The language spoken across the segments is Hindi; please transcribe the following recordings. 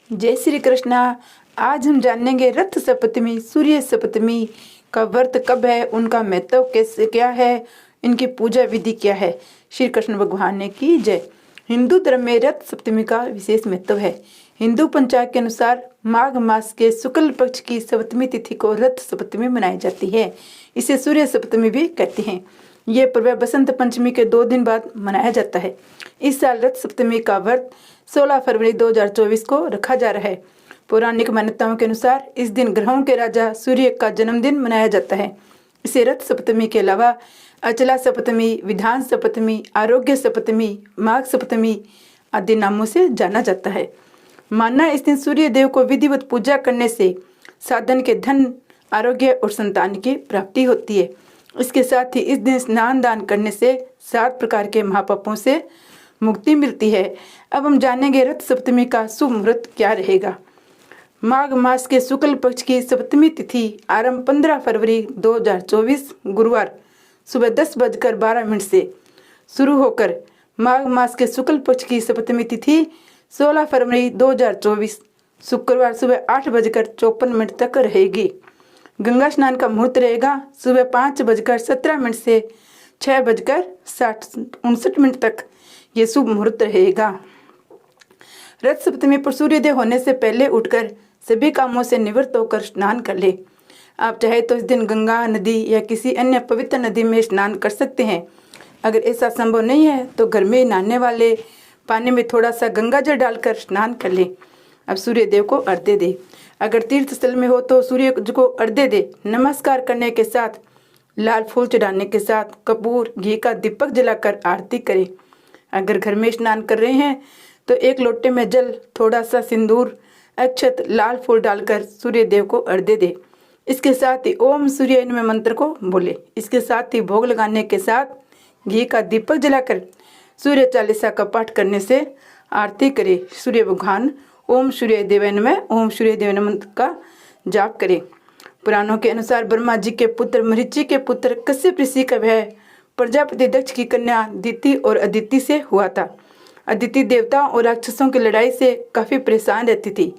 जय श्री कृष्णा। आज हम जानेंगे रथ सप्तमी, सूर्य सप्तमी का व्रत कब है, उनका महत्व कैसे क्या है, इनकी पूजा विधि क्या है। श्री कृष्ण भगवान ने की जय। हिंदू धर्म में रथ सप्तमी का विशेष महत्व है। हिंदू पंचांग के अनुसार माघ मास के शुक्ल पक्ष की सप्तमी तिथि को रथ सप्तमी मनाई जाती है। इसे सूर्य सप्तमी भी कहते हैं। ये पर्व बसंत पंचमी के 2 दिन बाद मनाया जाता है। इस साल रथ सप्तमी का व्रत 16 फरवरी 2024 को रखा जा रहा है। पौराणिक मान्यताओं के अनुसार इस दिन ग्रहों के राजा सूर्य का जन्मदिन मनाया जाता है। इसे रथ सप्तमी के अलावा अचला सप्तमी, विधान सप्तमी, आरोग्य सप्तमी, माघ सप्तमी आदि नामों से जाना जाता है। मानना है इस दिन सूर्य देव को विधिवत पूजा करने से साधन के धन, आरोग्य और संतान की प्राप्ति होती है। इसके साथ ही इस दिन स्नान दान करने से 7 प्रकार के महापापों से मुक्ति मिलती है। अब हम जानेंगे रथ सप्तमी का शुभ मुहूर्त क्या रहेगा। माघ मास के शुक्ल पक्ष की सप्तमी तिथि आरंभ 15 फरवरी 2024 गुरुवार सुबह 10:12 से शुरू होकर माघ मास के शुक्ल पक्ष की सप्तमी तिथि 16 फरवरी 2024 शुक्रवार सुबह 8:54 तक रहेगी। गंगा स्नान का मुहूर्त रहेगा सुबह 5:17 से 6:59 तक। ये शुभ मुहूर्त रहेगा। रथ सप्तमी पर सूर्योदय होने से पहले उठकर सभी कामों से निवृत्त होकर स्नान कर ले। आप चाहे तो इस दिन गंगा नदी या किसी अन्य पवित्र नदी में स्नान कर सकते हैं। अगर ऐसा संभव नहीं है तो घर में नहाने वाले पानी में थोड़ा सा गंगा जल डालकर स्नान कर ले। अब सूर्य देव को अर्घ्य दे। अगर तीर्थ स्थल में हो तो सूर्य को अर्घ्य दे। नमस्कार करने के साथ लाल फूल चढ़ाने के साथ कपूर घी का दीपक जलाकर आरती करें। अगर घर में स्नान कर रहे हैं तो एक लोटे में जल, थोड़ा सा सिंदूर, अक्षत, लाल फूल डालकर सूर्य देव को अर्घ्य दे। इसके साथ ही ओम सूर्य नमः मंत्र को बोले। इसके साथ ही भोग लगाने के साथ घी का दीपक जलाकर सूर्य चालीसा का पाठ करने से आरती करे। सूर्य भगवान ओम सूर्य देवाय नमः, ओम सूर्य देव नमः मंत्र का जाप करें। पुराणों के अनुसार ब्रह्मा जी के पुत्र मरीचि के पुत्र कश्यप ऋषि का विवाह प्रजापति दक्ष की कन्या दिति और अदिति से हुआ था। अदिति देवताओं और राक्षसों की लड़ाई से काफी परेशान रहती थी।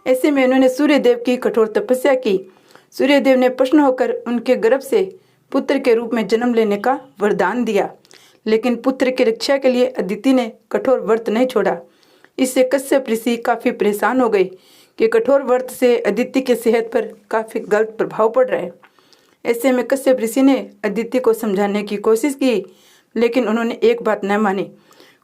ऐसे में उन्होंने सूर्य देव की कठोर तपस्या की। सूर्य देव ने प्रसन्न होकर उनके गर्भ से पुत्र के रूप में जन्म लेने का वरदान दिया। लेकिन पुत्र की रक्षा के लिए अदिति ने कठोर व्रत नहीं छोड़ा। इससे कश्यप ऋषि काफी परेशान हो गए कि कठोर व्रत से अदिति की सेहत पर काफी गलत प्रभाव पड़ रहा है। ऐसे में कश्यप ऋषि ने अदिति को समझाने की कोशिश की, लेकिन उन्होंने एक बात न मानी।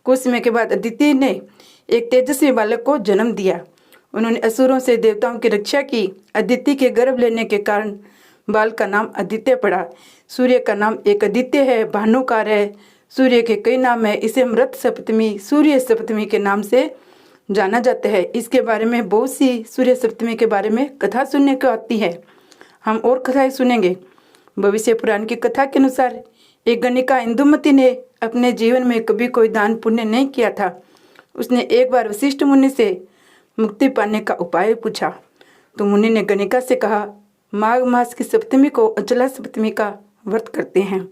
कुछ समय के बाद अदिति ने एक तेजस्वी बालक को जन्म दिया। उन्होंने असुरों से देवताओं की रक्षा की। अदिति के गर्भ लेने के कारण बाल का नाम आदित्य पड़ा। सूर्य का नाम एक आदित्य है, भानुकार है। सूर्य के कई नाम है। इसे हम रथ सप्तमी, सूर्य सप्तमी के नाम से जाना जाता है। इसके बारे में बहुत सी सूर्य सप्तमी के बारे में कथा सुनने को आती है। हम और कथाएं सुनेंगे। भविष्य पुराण की कथा के अनुसार एक गणिका इंदुमती ने अपने जीवन में कभी कोई दान पुण्य नहीं किया था। उसने एक बार वशिष्ठ मुनि से मुक्ति पाने का उपाय पूछा तो मुनि ने गणिका से कहा, माघ मास की सप्तमी को अचला सप्तमी का व्रत करते हैं।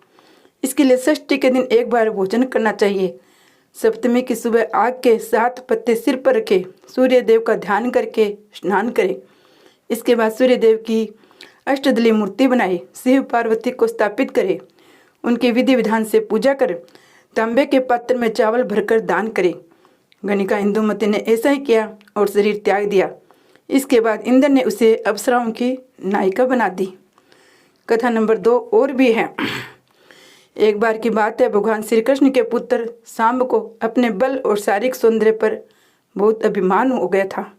इसके लिए षष्ठी के दिन एक बार भोजन करना चाहिए। सप्तमी की सुबह आग के 7 पत्ते सिर पर रखे सूर्य देव का ध्यान करके स्नान करें। इसके बाद सूर्य देव की अष्टदली मूर्ति बनाए, शिव पार्वती को स्थापित करें, उनके विधि विधान से पूजा करें, तांबे के पात्र में चावल भरकर दान करें। गणिका इंदुमती ने ऐसा ही किया और शरीर त्याग दिया। इसके बाद इंद्र ने उसे अप्सराओं की नायिका बना दी। कथा नंबर 2 और भी है। एक बार की बात है, भगवान श्री कृष्ण के पुत्र सांब को अपने बल और शारीरिक सौंदर्य पर बहुत अभिमान हो गया था।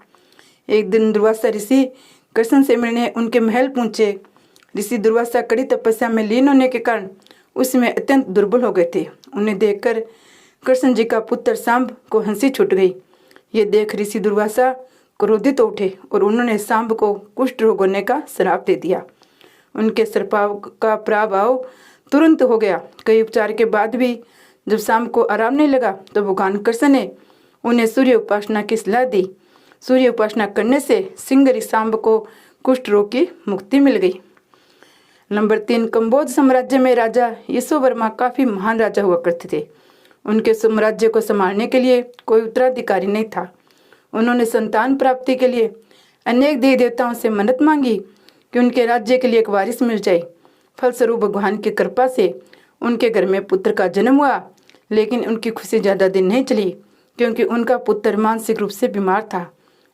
एक दिन दुर्वासा ऋषि कृष्ण से मिलने उनके महल पहुंचे। ऋषि दुर्वासा कड़ी तपस्या में लीन होने के कारण उसमें अत्यंत दुर्बल हो गए थे। उन्हें देखकर कृष्ण जी का पुत्र सांब को हंसी छूट गई। ये देख ऋषि दुर्वासा क्रोधित उठे और उन्होंने सांब को कुष्ठ रोग होने का श्राप दे दिया। उनके सर्पाव का प्रभाव तुरंत हो गया। कई उपचार के बाद भी जब सांब को आराम नहीं लगा तो भगवान कृष्ण ने उन्हें सूर्य उपासना की सलाह दी। सूर्य उपासना करने से सिंगरी सांब को कुष्ठ रोग की मुक्ति मिल गई। नंबर 3, कंबोज साम्राज्य में राजा यशोवर्मा काफी महान राजा हुआ करते थे। उनके साम्राज्य को संभालने के लिए कोई उत्तराधिकारी नहीं था। उन्होंने संतान प्राप्ति के लिए अनेक देवी देवताओं से मन्नत मांगी कि उनके राज्य के लिए एक वारिस मिल जाए। फलस्वरूप भगवान की कृपा से उनके घर में पुत्र का जन्म हुआ। लेकिन उनकी खुशी ज़्यादा दिन नहीं चली, क्योंकि उनका पुत्र मानसिक रूप से बीमार था।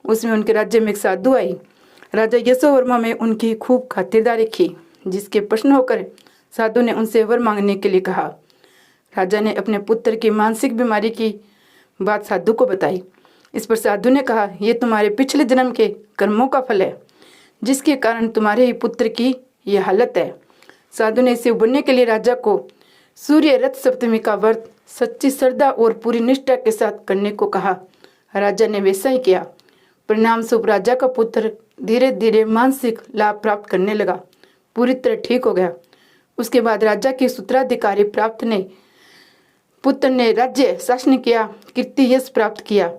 उसमें उनके राज्य में एक साधु आई। राजा यशोवर्मा में उनकी खूब खातिरदारी की, जिसके प्रश्न होकर साधु ने उनसे वर मांगने के लिए कहा। राजा ने अपने पुत्र की मानसिक बीमारी की बात साधु को बताई। इस पर साधु ने कहा, यह तुम्हारे पिछले जन्म के कर्मों का फल है, जिसके कारण तुम्हारे ही पुत्र की यह हालत है। साधु ने इसे उबरने के लिए राजा को सूर्य रथ सप्तमी का व्रत सच्ची श्रद्धा और पूरी निष्ठा के साथ करने को कहा। राजा ने वैसा ही किया। परिणाम स्वरूप राजा का पुत्र धीरे धीरे मानसिक लाभ प्राप्त करने लगा, पूरी तरह ठीक हो गया। उसके बाद राजा के सूत्राधिकारी प्राप्त ने पुत्र ने राज्य शासन किया, कीर्ति यश प्राप्त किया।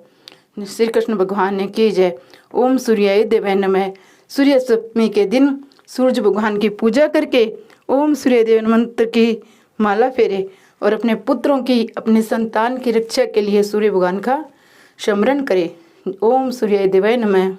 श्री कृष्ण भगवान ने की जय। ओम सूर्याय देवाय नमः। सूर्य सप्तमी के दिन सूर्य भगवान की पूजा करके ओम सूर्य देव मंत्र की माला फेरे और अपने पुत्रों की, अपने संतान की रक्षा के लिए सूर्य भगवान का स्मरण करें। ओम सूर्याय देवाय नमः।